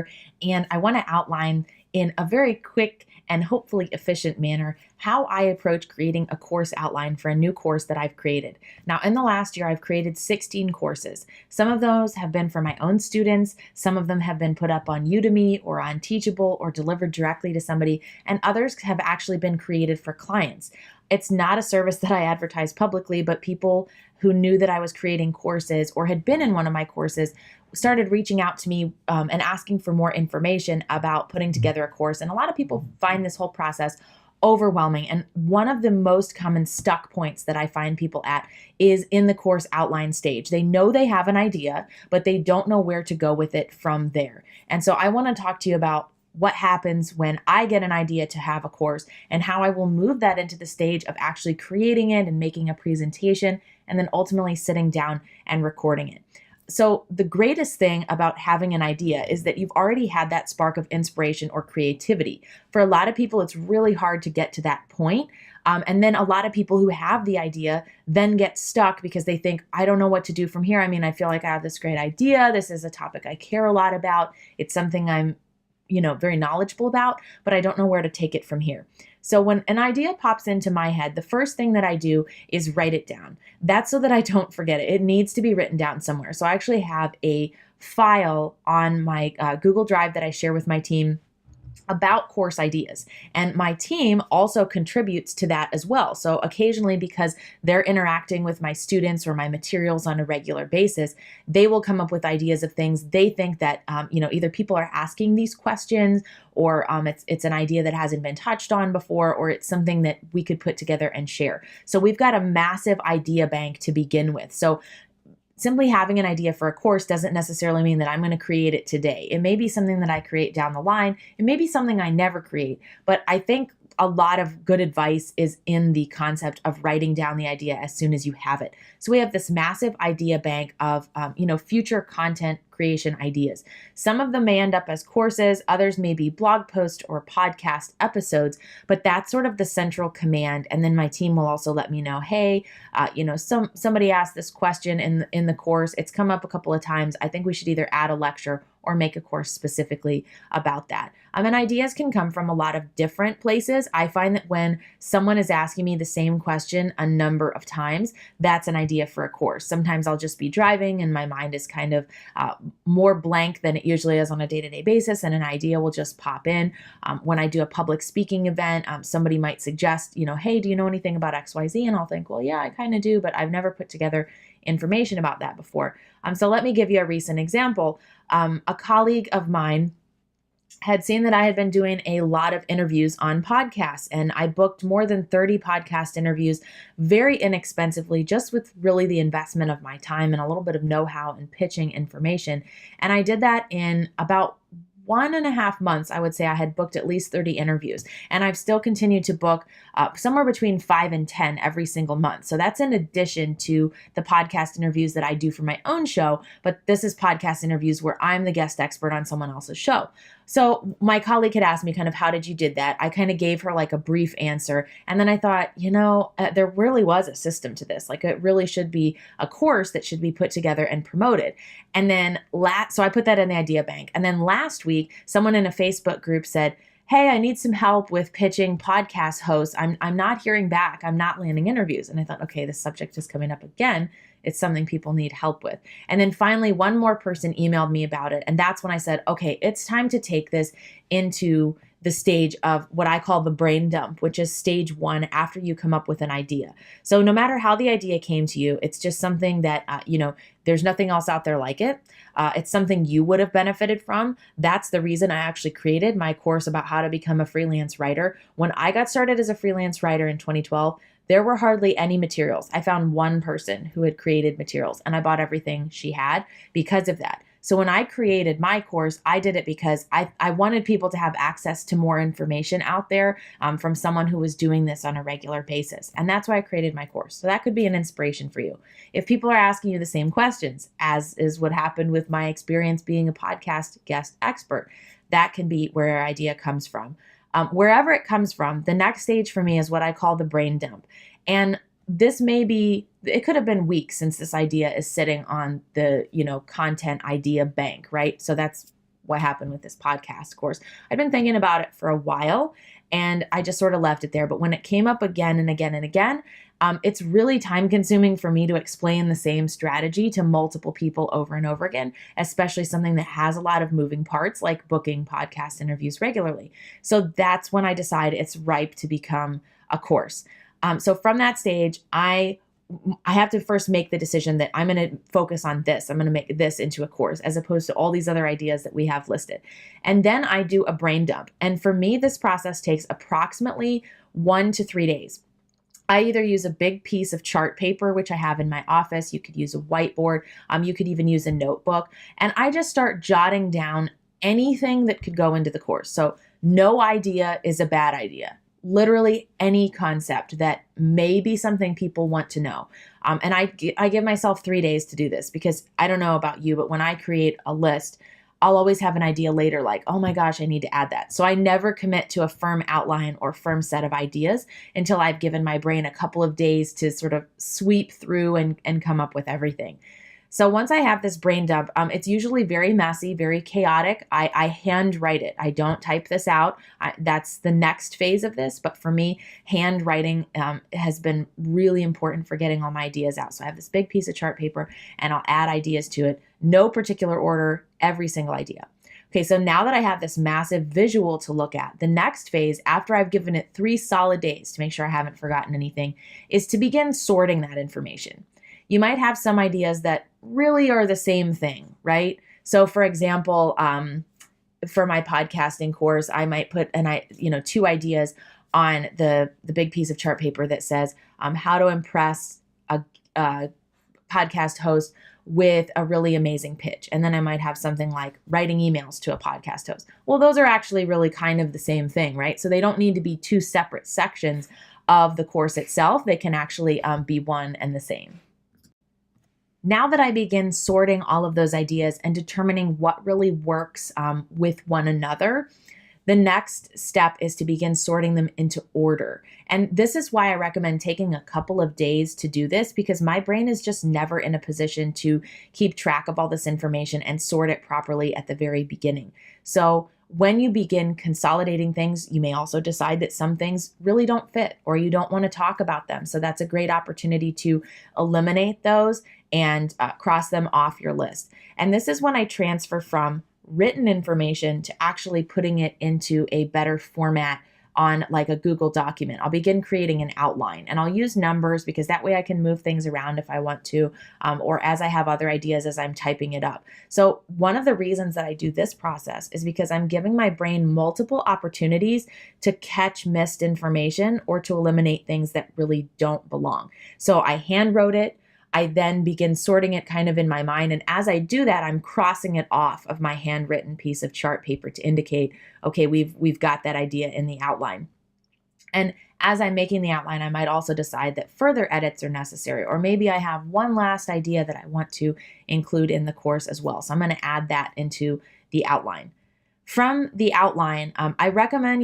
together, and I want to outline in a very quick and hopefully efficient manner how I approach creating a course outline for a new course that I've created. Now, in the last year, I've created 16 courses. Some of those have been for my own students, some of them have been put up on Udemy or on Teachable or delivered directly to somebody, and others have actually been created for clients. It's not a service that I advertise publicly, but people who knew that I was creating courses or had been in one of my courses started reaching out to me and asking for more information about putting together a course. And a lot of people find this whole process overwhelming. And one of the most common stuck points that I find people at is in the course outline stage. They know they have an idea, but they don't know where to go with it from there. And so I want to talk to you about what happens when I get an idea to have a course and how I will move that into the stage of actually creating it and making a presentation and then ultimately sitting down and recording it. So the greatest thing about having an idea is that you've already had that spark of inspiration or creativity. For a lot of people, it's really hard to get to that point. And then a lot of people who have the idea then get stuck because they think, I don't know what to do from here. I mean, I feel like I have this great idea. This is a topic I care a lot about. It's something I'm very knowledgeable about, but I don't know where to take it from here. So when an idea pops into my head, the first thing that I do is write it down. That's so that I don't forget it. It needs to be written down somewhere. So I actually have a file on my Google Drive that I share with my team about course ideas. And my team also contributes to that as well. So occasionally, because they're interacting with my students or my materials on a regular basis, they will come up with ideas of things they think that, either people are asking these questions or it's an idea that hasn't been touched on before, or it's something that we could put together and share. So we've got a massive idea bank to begin with. So simply having an idea for a course doesn't necessarily mean that I'm going to create it today. It may be something that I create down the line. It may be something I never create, but I think a lot of good advice is in the concept of writing down the idea as soon as you have it. So we have this massive idea bank of, future content creation ideas. Some of them may end up as courses, others may be blog post or podcast episodes, but that's sort of the central command. And then my team will also let me know, hey, somebody asked this question in the course. It's come up a couple of times. I think we should either add a lecture or make a course specifically about that. And ideas can come from a lot of different places. I find that when someone is asking me the same question a number of times, that's an idea for a course. Sometimes I'll just be driving and my mind is kind of more blank than it usually is on a day-to-day basis, and an idea will just pop in. When I do a public speaking event, somebody might suggest, hey, do you know anything about XYZ? And I'll think, well, yeah, I kind of do, but I've never put together information about that before. So let me give you a recent example. A colleague of mine had seen that I had been doing a lot of interviews on podcasts, and I booked more than 30 podcast interviews very inexpensively, just with really the investment of my time and a little bit of know-how and pitching information. And I did that in about 1.5 months. I would say I had booked at least 30 interviews, and I've still continued to book somewhere between 5 and 10 every single month. So that's in addition to the podcast interviews that I do for my own show, but this is podcast interviews where I'm the guest expert on someone else's show. So my colleague had asked me kind of, how did you did that? I kind of gave her like a brief answer. And then I thought, there really was a system to this. Like, it really should be a course that should be put together and promoted. And then so I put that in the idea bank. And then last week, someone in a Facebook group said, hey, I need some help with pitching podcast hosts. I'm not hearing back. I'm not landing interviews. And I thought, okay, this subject is coming up again. It's something people need help with. And then finally, one more person emailed me about it. And that's when I said, okay, it's time to take this into the stage of what I call the brain dump, which is stage 1 after you come up with an idea. So no matter how the idea came to you, it's just something that, there's nothing else out there like it. It's something you would have benefited from. That's the reason I actually created my course about how to become a freelance writer. When I got started as a freelance writer in 2012, there were hardly any materials. I found one person who had created materials, and I bought everything she had because of that. So when I created my course, I did it because I wanted people to have access to more information out there from someone who was doing this on a regular basis. And that's why I created my course. So that could be an inspiration for you. If people are asking you the same questions, as is what happened with my experience being a podcast guest expert, that can be where your idea comes from. Wherever it comes from, the next stage for me is what I call the brain dump. And it could have been weeks since this idea is sitting on the, content idea bank, right? So that's what happened with this podcast course. I'd been thinking about it for a while and I just sort of left it there. But when it came up again and again and again, it's really time consuming for me to explain the same strategy to multiple people over and over again, especially something that has a lot of moving parts like booking podcast interviews regularly. So that's when I decide it's ripe to become a course. So from that stage, I have to first make the decision that I'm going to focus on this. I'm going to make this into a course as opposed to all these other ideas that we have listed. And then I do a brain dump. And for me, this process takes approximately 1 to 3 days. I either use a big piece of chart paper, which I have in my office. You could use a whiteboard. You could even use a notebook. And I just start jotting down anything that could go into the course. So no idea is a bad idea. Literally any concept that may be something people want to know. And I give myself 3 days to do this because I don't know about you, but when I create a list, I'll always have an idea later like, oh my gosh, I need to add that. So I never commit to a firm outline or firm set of ideas until I've given my brain a couple of days to sort of sweep through and come up with everything. So once I have this brain dump, it's usually very messy, very chaotic. I handwrite it. I don't type this out. That's the next phase of this. But for me, handwriting has been really important for getting all my ideas out. So I have this big piece of chart paper and I'll add ideas to it. No particular order, every single idea. Okay, so now that I have this massive visual to look at, the next phase, after I've given it 3 solid days to make sure I haven't forgotten anything, is to begin sorting that information. You might have some ideas that really are the same thing, right? So for example, for my podcasting course, I might put 2 ideas on the big piece of chart paper that says how to impress a podcast host with a really amazing pitch. And then I might have something like writing emails to a podcast host. Well, those are actually really kind of the same thing, right? So they don't need to be 2 separate sections of the course itself. They can actually be one and the same. Now that I begin sorting all of those ideas and determining what really works with one another, the next step is to begin sorting them into order. And this is why I recommend taking a couple of days to do this, because my brain is just never in a position to keep track of all this information and sort it properly at the very beginning. So when you begin consolidating things, you may also decide that some things really don't fit or you don't want to talk about them. So that's a great opportunity to eliminate those and cross them off your list. And this is when I transfer from written information to actually putting it into a better format on like a Google document. I'll begin creating an outline and I'll use numbers because that way I can move things around if I want to, or as I have other ideas as I'm typing it up. So one of the reasons that I do this process is because I'm giving my brain multiple opportunities to catch missed information or to eliminate things that really don't belong. So I hand wrote it. I then begin sorting it kind of in my mind. And as I do that, I'm crossing it off of my handwritten piece of chart paper to indicate, okay, we've got that idea in the outline. And as I'm making the outline, I might also decide that further edits are necessary, or maybe I have one last idea that I want to include in the course as well. So I'm going to add that into the outline. From the outline, I recommend,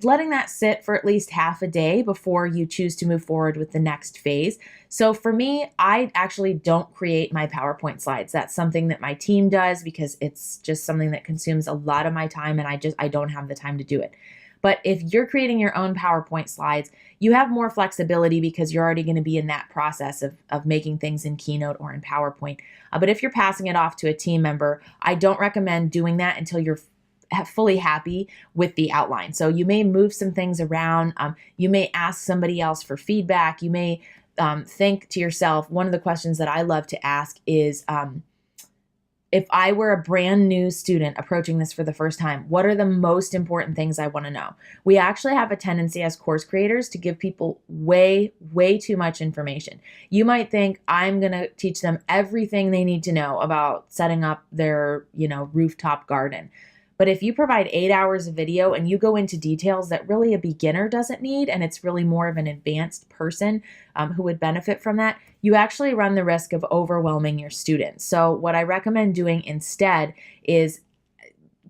letting that sit for at least half a day before you choose to move forward with the next phase. So for me, I actually don't create my PowerPoint slides. That's something that my team does because it's just something that consumes a lot of my time and I don't have the time to do it. But if you're creating your own PowerPoint slides, you have more flexibility because you're already going to be in that process of making things in Keynote or in PowerPoint. But if you're passing it off to a team member, I don't recommend doing that until you're fully happy with the outline. So you may move some things around. You may ask somebody else for feedback. You may think to yourself, one of the questions that I love to ask is, if I were a brand new student approaching this for the first time, what are the most important things I want to know? We actually have a tendency as course creators to give people way, way too much information. You might think I'm going to teach them everything they need to know about setting up their, rooftop garden. But if you provide 8 hours of video and you go into details that really a beginner doesn't need, and it's really more of an advanced person who would benefit from that, you actually run the risk of overwhelming your students. So what I recommend doing instead is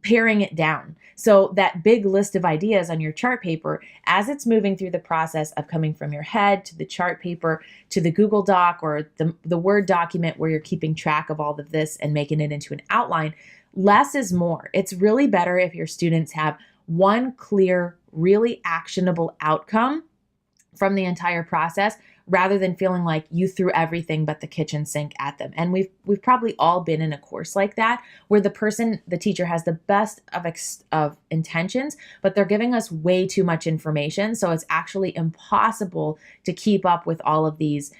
paring it down. So that big list of ideas on your chart paper, as it's moving through the process of coming from your head to the chart paper to the Google Doc or the Word document where you're keeping track of all of this and making it into an outline, Less is more. It's really better if your students have one clear, really actionable outcome from the entire process rather than feeling like you threw everything but the kitchen sink at them. And we've probably all been in a course like that where the teacher has the best of intentions, but they're giving us way too much information. So it's actually impossible to keep up with all of these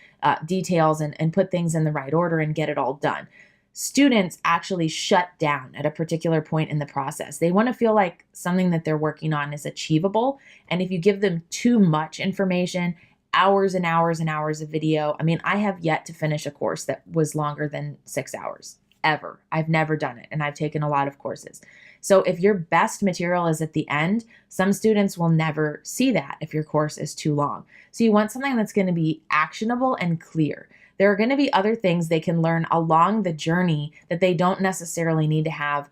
details and put things in the right order and get it all done. Students actually shut down at a particular point in the process. They want to feel like something that they're working on is achievable. And if you give them too much information, hours and hours and hours of video. I mean, I have yet to finish a course that was longer than 6 hours, ever. I've never done it, and I've taken a lot of courses. So if your best material is at the end, some students will never see that if your course is too long. So you want something that's going to be actionable and clear. There are going to be other things they can learn along the journey that they don't necessarily need to have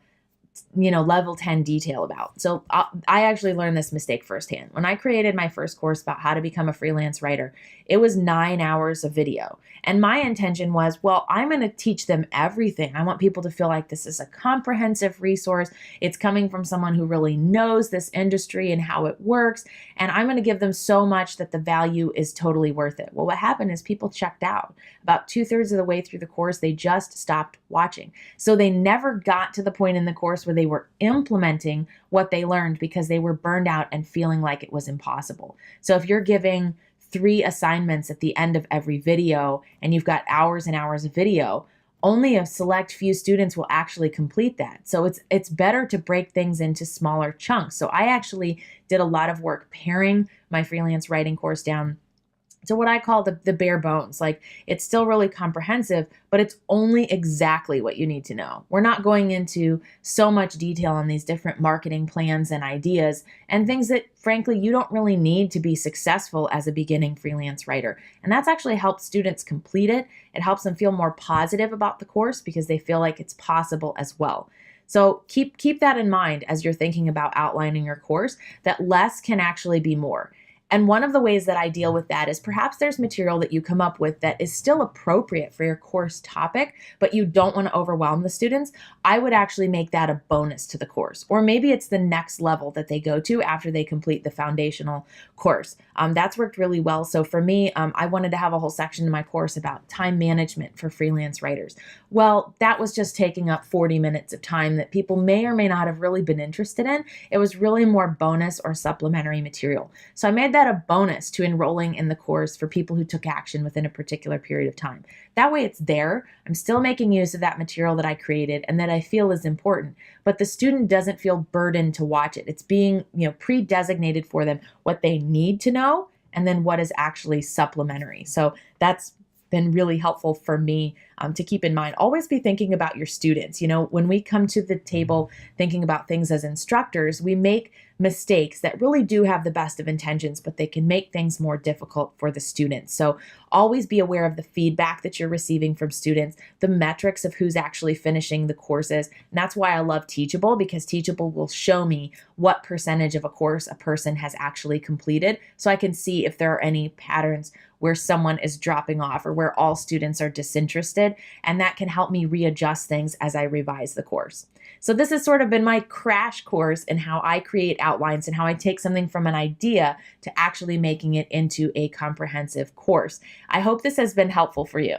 level 10 detail about. So I actually learned this mistake firsthand. When I created my first course about how to become a freelance writer, it was 9 hours of video. And my intention was, well, I'm going to teach them everything. I want people to feel like this is a comprehensive resource. It's coming from someone who really knows this industry and how it works. And I'm going to give them so much that the value is totally worth it. Well, what happened is people checked out. About 2/3 of the way through the course, they just stopped watching. So they never got to the point in the course where they were implementing what they learned because they were burned out and feeling like it was impossible. So if you're giving 3 assignments at the end of every video and you've got hours and hours of video, only a select few students will actually complete that. So it's better to break things into smaller chunks. So I actually did a lot of work paring my freelance writing course down to what I call the bare bones. Like, it's still really comprehensive, but it's only exactly what you need to know. We're not going into so much detail on these different marketing plans and ideas and things that, frankly, you don't really need to be successful as a beginning freelance writer. And that's actually helped students complete it. It helps them feel more positive about the course because they feel like it's possible as well. So keep that in mind as you're thinking about outlining your course, that less can actually be more. And one of the ways that I deal with that is perhaps there's material that you come up with that is still appropriate for your course topic, but you don't want to overwhelm the students. I would actually make that a bonus to the course. Or maybe it's the next level that they go to after they complete the foundational course. That's worked really well. So for me, I wanted to have a whole section in my course about time management for freelance writers. Well, that was just taking up 40 minutes of time that people may or may not have really been interested in. It was really more bonus or supplementary material. So I made that a bonus to enrolling in the course for people who took action within a particular period of time. That way it's there. I'm still making use of that material that I created and that I feel is important, but the student doesn't feel burdened to watch it. It's being, pre-designated for them what they need to know and then what is actually supplementary. So that's been really helpful for me to keep in mind. Always be thinking about your students. When we come to the table thinking about things as instructors, we make mistakes that really do have the best of intentions, but they can make things more difficult for the students. So always be aware of the feedback that you're receiving from students, the metrics of who's actually finishing the courses. And that's why I love Teachable, because Teachable will show me what percentage of a course a person has actually completed, so I can see if there are any patterns where someone is dropping off or where all students are disinterested, and that can help me readjust things as I revise the course. So this has sort of been my crash course in how I create outlines and how I take something from an idea to actually making it into a comprehensive course. I hope this has been helpful for you.